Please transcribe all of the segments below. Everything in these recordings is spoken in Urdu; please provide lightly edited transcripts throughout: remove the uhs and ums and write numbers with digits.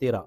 13।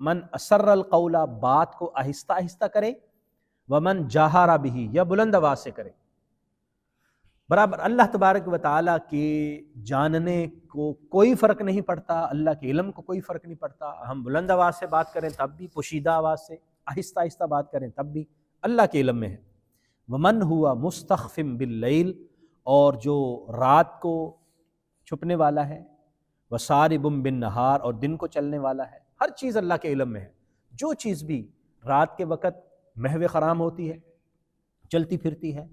من اسر القولا بات کو آہستہ آہستہ کرے، ومن جاہر بہی یا بلند آواز سے کرے۔ برابر اللہ تبارک و تعالیٰ کے جاننے کو کوئی فرق نہیں پڑتا، اللہ کے علم کو کوئی فرق نہیں پڑتا، ہم بلند آواز سے بات کریں تب بھی، پوشیدہ آواز سے آہستہ آہستہ بات کریں تب بھی اللہ کے علم میں ہے۔ ومن ہوا مستخفم باللیل، اور جو رات کو چھپنے والا ہے، وسارب بالنہار، اور دن کو چلنے والا ہے، ہر چیز اللہ کے علم میں ہے۔ جو چیز بھی رات کے وقت محو خرام ہوتی ہے، چلتی پھرتی ہے،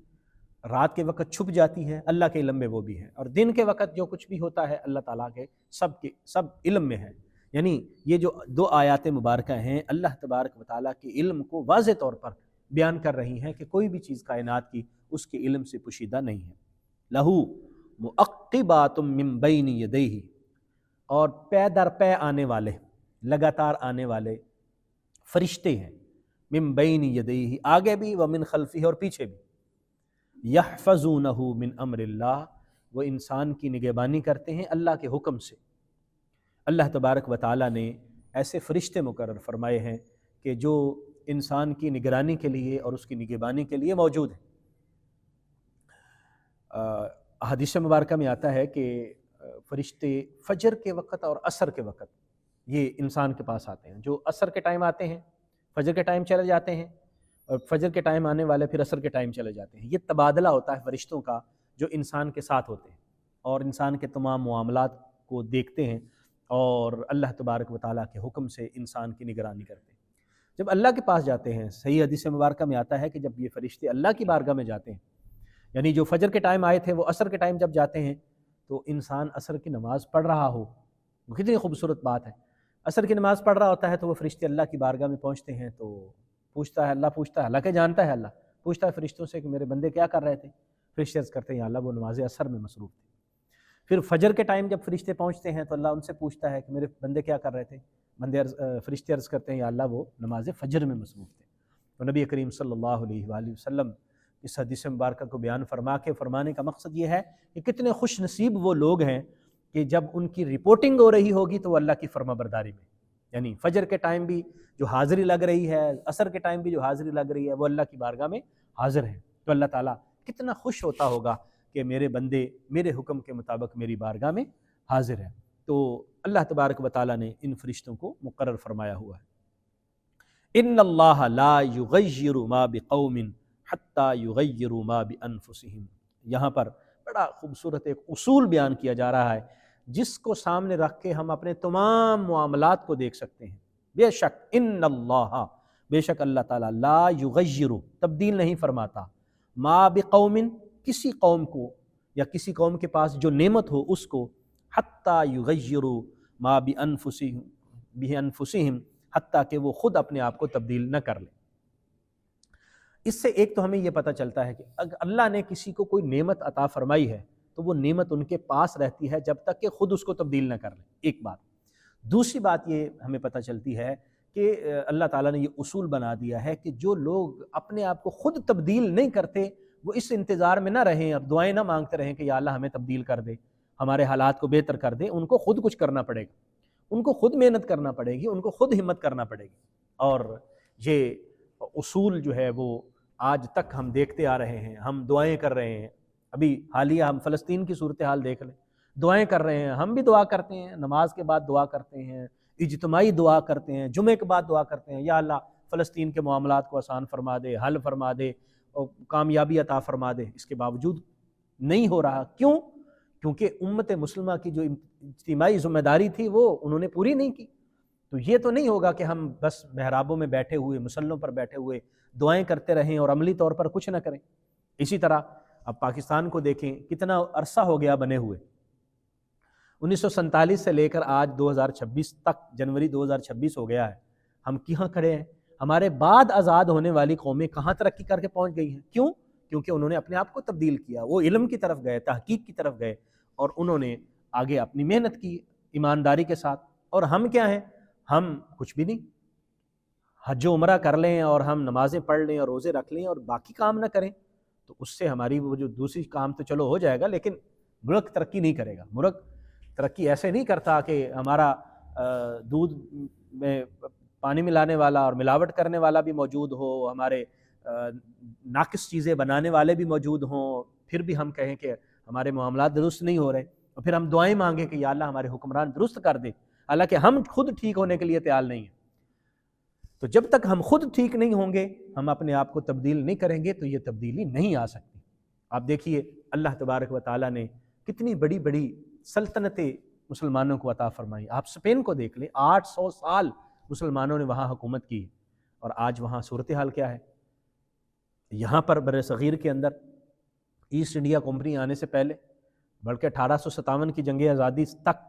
رات کے وقت چھپ جاتی ہے، اللہ کے علم میں وہ بھی ہے، اور دن کے وقت جو کچھ بھی ہوتا ہے اللہ تعالیٰ کے سب علم میں ہے۔ یعنی یہ جو دو آیات مبارکہ ہیں اللہ تبارک و تعالیٰ کے علم کو واضح طور پر بیان کر رہی ہیں کہ کوئی بھی چیز کائنات کی اس کے علم سے پوشیدہ نہیں ہے۔ لہو معقبات من بین یدیہ، اور پے در پے آنے والے، لگاتار آنے والے فرشتے ہیں، من بین یدیہ، آگے بھی، ومن خلفہ، اور پیچھے بھی، یحفظونہ من امر اللہ، وہ انسان کی نگہبانی کرتے ہیں اللہ کے حکم سے۔ اللہ تبارک و تعالیٰ نے ایسے فرشتے مقرر فرمائے ہیں کہ جو انسان کی نگرانی کے لیے اور اس کی نگہبانی کے لیے موجود ہیں۔ حدیث مبارکہ میں آتا ہے کہ فرشتے فجر کے وقت اور عصر کے وقت یہ انسان کے پاس آتے ہیں، جو عصر کے ٹائم آتے ہیں فجر کے ٹائم چلے جاتے ہیں، اور فجر کے ٹائم آنے والے پھر عصر کے ٹائم چلے جاتے ہیں۔ یہ تبادلہ ہوتا ہے فرشتوں کا جو انسان کے ساتھ ہوتے ہیں اور انسان کے تمام معاملات کو دیکھتے ہیں اور اللہ تبارک و تعالیٰ کے حکم سے انسان کی نگرانی کرتے ہیں۔ جب اللہ کے پاس جاتے ہیں، صحیح حدیث مبارکہ میں آتا ہے کہ جب یہ فرشتے اللہ کی بارگاہ میں جاتے ہیں، یعنی جو فجر کے ٹائم آئے تھے وہ عصر کے ٹائم جب جاتے ہیں تو انسان عصر کی نماز پڑھ رہا ہو، کتنی خوبصورت بات ہے، عصر کی نماز پڑھ رہا ہوتا ہے تو وہ فرشتے اللہ کی بارگاہ میں پہنچتے ہیں تو پوچھتا ہے، اللہ پوچھتا ہے، اللہ کے جانتا ہے، اللہ پوچھتا ہے فرشتوں سے کہ میرے بندے کیا کر رہے تھے؟ فرشتے عرض کرتے ہیں، یا اللہ وہ نماز عصر میں مصروف تھے۔ پھر فجر کے ٹائم جب فرشتے پہنچتے ہیں تو اللہ ان سے پوچھتا ہے کہ میرے بندے کیا کر رہے تھے؟ فرشتے عرض کرتے ہیں، یا اللہ وہ نماز فجر میں مصروف تھے۔ تو نبی کریم صلی اللہ علیہ وآلہ وسلم اس حدیث مبارکہ کو بیان فرمانے کا مقصد یہ ہے کہ کتنے خوش نصیب وہ لوگ ہیں کہ جب ان کی رپورٹنگ ہو رہی ہوگی تو وہ اللہ کی فرما برداری میں، یعنی فجر کے ٹائم بھی جو حاضری لگ رہی ہے، عصر کے ٹائم بھی جو حاضری لگ رہی ہے، وہ اللہ کی بارگاہ میں حاضر ہیں، تو اللہ تعالیٰ کتنا خوش ہوتا ہوگا کہ میرے بندے میرے حکم کے مطابق میری بارگاہ میں حاضر ہیں۔ تو اللہ تبارک و تعالیٰ نے ان فرشتوں کو مقرر فرمایا ہوا ہے۔ ان اللہ لا یغیر ما بقوم حتی یغیروا ما بانفسہم، یہاں پر بڑا خوبصورت ایک اصول بیان کیا جا رہا ہے جس کو سامنے رکھ کے ہم اپنے تمام معاملات کو دیکھ سکتے ہیں۔ بے شک ان اللہ، بے شک اللہ تعالیٰ، لا یغیر، تبدیل نہیں فرماتا، ما بقوم، کسی قوم کو یا کسی قوم کے پاس جو نعمت ہو اس کو، حتی یغیروا ما بانفسہم، حتیٰ کہ وہ خود اپنے آپ کو تبدیل نہ کر لیں۔ اس سے ایک تو ہمیں یہ پتہ چلتا ہے کہ اگر اللہ نے کسی کو کوئی نعمت عطا فرمائی ہے تو وہ نعمت ان کے پاس رہتی ہے جب تک کہ خود اس کو تبدیل نہ کر لیں، ایک بات۔ دوسری بات یہ ہمیں پتہ چلتی ہے کہ اللہ تعالیٰ نے یہ اصول بنا دیا ہے کہ جو لوگ اپنے آپ کو خود تبدیل نہیں کرتے وہ اس انتظار میں نہ رہیں اور دعائیں نہ مانگتے رہیں کہ یا اللہ ہمیں تبدیل کر دے، ہمارے حالات کو بہتر کر دے۔ ان کو خود کچھ کرنا پڑے گا، ان کو خود محنت کرنا پڑے گی، ان کو خود ہمت کرنا پڑے گی۔ اور یہ اصول جو ہے وہ آج تک ہم دیکھتے آ رہے ہیں، ہم دعائیں کر رہے ہیں۔ ابھی حالیہ ہم فلسطین کی صورتحال دیکھ لیں، دعائیں کر رہے ہیں، ہم بھی دعا کرتے ہیں، نماز کے بعد دعا کرتے ہیں، اجتماعی دعا کرتے ہیں، جمعے کے بعد دعا کرتے ہیں، یا اللہ فلسطین کے معاملات کو آسان فرما دے، حل فرما دے اور کامیابی عطا فرما دے۔ اس کے باوجود نہیں ہو رہا، کیوں؟ کیونکہ امت مسلمہ کی جو اجتماعی ذمہ داری تھی وہ انہوں نے پوری نہیں کی۔ تو یہ تو نہیں ہوگا کہ ہم بس محرابوں میں بیٹھے ہوئے، مسلوں پر بیٹھے ہوئے دعائیں کرتے رہیں اور عملی طور پر کچھ نہ کریں۔ اسی طرح اب پاکستان کو دیکھیں، کتنا عرصہ ہو گیا بنے ہوئے، 1947 سے لے کر آج 2026 تک، جنوری 2026 ہو گیا ہے، ہم کہاں کھڑے ہیں؟ ہمارے بعد آزاد ہونے والی قومیں کہاں ترقی کر کے پہنچ گئی ہیں؟ کیوں؟ کیونکہ انہوں نے اپنے آپ کو تبدیل کیا، وہ علم کی طرف گئے، تحقیق کی طرف گئے اور انہوں نے آگے اپنی محنت کی ایمانداری کے ساتھ۔ اور ہم کیا ہیں؟ ہم کچھ بھی نہیں، حج و عمرہ کر لیں اور ہم نمازیں پڑھ لیں اور روزے رکھ لیں اور باقی کام نہ کریں تو اس سے ہماری وہ جو دوسری کام تو چلو ہو جائے گا، لیکن ملک ترقی نہیں کرے گا۔ ملک ترقی ایسے نہیں کرتا کہ ہمارا دودھ میں پانی ملانے والا اور ملاوٹ کرنے والا بھی موجود ہو، ہمارے ناقص چیزیں بنانے والے بھی موجود ہوں، پھر بھی ہم کہیں کہ ہمارے معاملات درست نہیں ہو رہے، اور پھر ہم دعائیں مانگیں کہ یا اللہ ہمارے حکمران درست کر دے، حالانکہ ہم خود ٹھیک ہونے کے لیے تیار نہیں ہیں۔ تو جب تک ہم خود ٹھیک نہیں ہوں گے، ہم اپنے آپ کو تبدیل نہیں کریں گے، تو یہ تبدیلی نہیں آ سکتی۔ آپ دیکھیے اللہ تبارک و تعالیٰ نے کتنی بڑی بڑی سلطنتیں مسلمانوں کو عطا فرمائی۔ آپ اسپین کو دیکھ لیں، 800 سال مسلمانوں نے وہاں حکومت کی، اور آج وہاں صورتحال کیا ہے؟ یہاں پر بر صغیر کے اندر ایسٹ انڈیا کمپنی آنے سے پہلے، بلکہ 1857 کی جنگ آزادی تک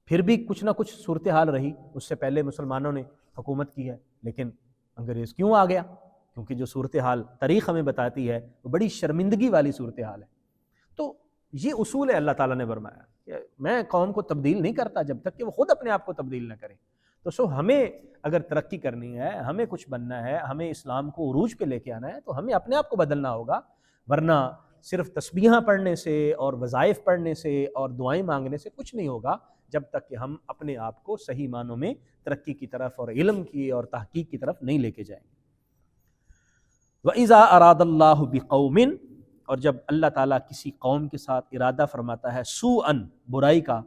پھر بھی کچھ نہ کچھ صورتحال رہی، اس سے پہلے مسلمانوں نے حکومت کی ہے، لیکن انگریز کیوں آ گیا؟ کیونکہ جو صورتحال تاریخ ہمیں بتاتی ہے وہ بڑی شرمندگی والی صورتحال ہے۔ تو یہ اصول ہے اللہ تعالیٰ نے فرمایا کہ میں قوم کو تبدیل نہیں کرتا جب تک کہ وہ خود اپنے آپ کو تبدیل نہ کریں۔ تو ہمیں اگر ترقی کرنی ہے، ہمیں کچھ بننا ہے، ہمیں اسلام کو عروج پہ لے کے آنا ہے، تو ہمیں اپنے آپ کو بدلنا ہوگا، ورنہ صرف تسبیحاں پڑھنے سے اور وظائف پڑھنے سے اور دعائیں مانگنے سے کچھ نہیں ہوگا، جب تک کہ ہم اپنے آپ کو صحیح معنوں میں ترقی کی طرف اور علم کی اور تحقیق کی طرف نہیں لے کے جائیں گے۔ وَإِذَا أَرَادَ اللَّهُ بِقَوْمٍ، اور جب اللہ تعالیٰ کسی قوم کے ساتھ ارادہ فرماتا ہے سوءً، برائی کا،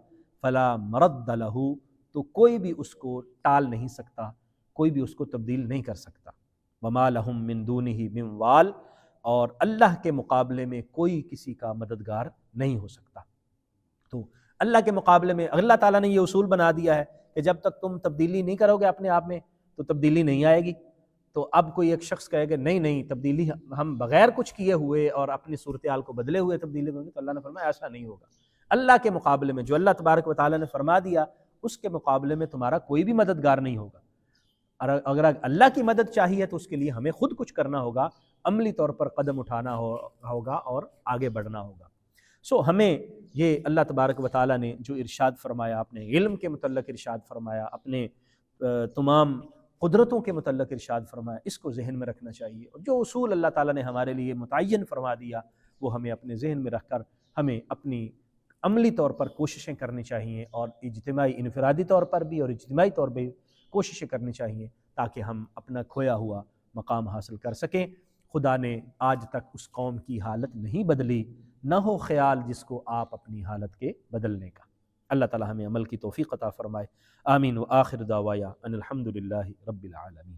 فَلَا مَرَدَّ لَهُ، تو کوئی بھی اس کو ٹال نہیں سکتا، کوئی بھی اس کو تبدیل نہیں کر سکتا۔ وَمَا لَهُم مِّن دُونِهِ مِّن وَالٍ، اور اللہ کے مقابلے میں کوئی کسی کا مددگار نہیں ہو سکتا۔ تو اللہ کے مقابلے میں اللہ تعالیٰ نے یہ اصول بنا دیا ہے کہ جب تک تم تبدیلی نہیں کرو گے اپنے آپ میں تو تبدیلی نہیں آئے گی۔ تو اب کوئی ایک شخص کہے کہ نہیں تبدیلی ہم بغیر کچھ کیے ہوئے اور اپنی صورتحال کو بدلے ہوئے تبدیلی ہوں گے، تو اللہ نے فرمایا ایسا نہیں ہوگا۔ اللہ کے مقابلے میں جو اللہ تبارک و تعالیٰ نے فرما دیا، اس کے مقابلے میں تمہارا کوئی بھی مددگار نہیں ہوگا۔ اور اگر اللہ کی مدد چاہیے تو اس کے لیے ہمیں خود کچھ کرنا ہوگا، عملی طور پر قدم اٹھانا ہوگا اور آگے بڑھنا ہوگا۔ ہمیں یہ اللہ تبارک و تعالیٰ نے جو ارشاد فرمایا، اپنے علم کے متعلق ارشاد فرمایا، اپنے تمام قدرتوں کے متعلق ارشاد فرمایا، اس کو ذہن میں رکھنا چاہیے، اور جو اصول اللہ تعالیٰ نے ہمارے لیے متعین فرما دیا وہ ہمیں اپنے ذہن میں رکھ کر ہمیں اپنی عملی طور پر کوششیں کرنی چاہیے، اور اجتماعی انفرادی طور پر بھی اور اجتماعی طور پہ کوششیں کرنی چاہیے، تاکہ ہم اپنا کھویا ہوا مقام حاصل کر سکیں۔ خدا نے آج تک اس قوم کی حالت نہیں بدلی، نہ ہو خیال جس کو آپ اپنی حالت کے بدلنے کا۔ اللہ تعالی ہمیں عمل کی توفیق عطا فرمائے۔ آمین۔ وآخر دعوایا ان الحمد للہ رب العالمین۔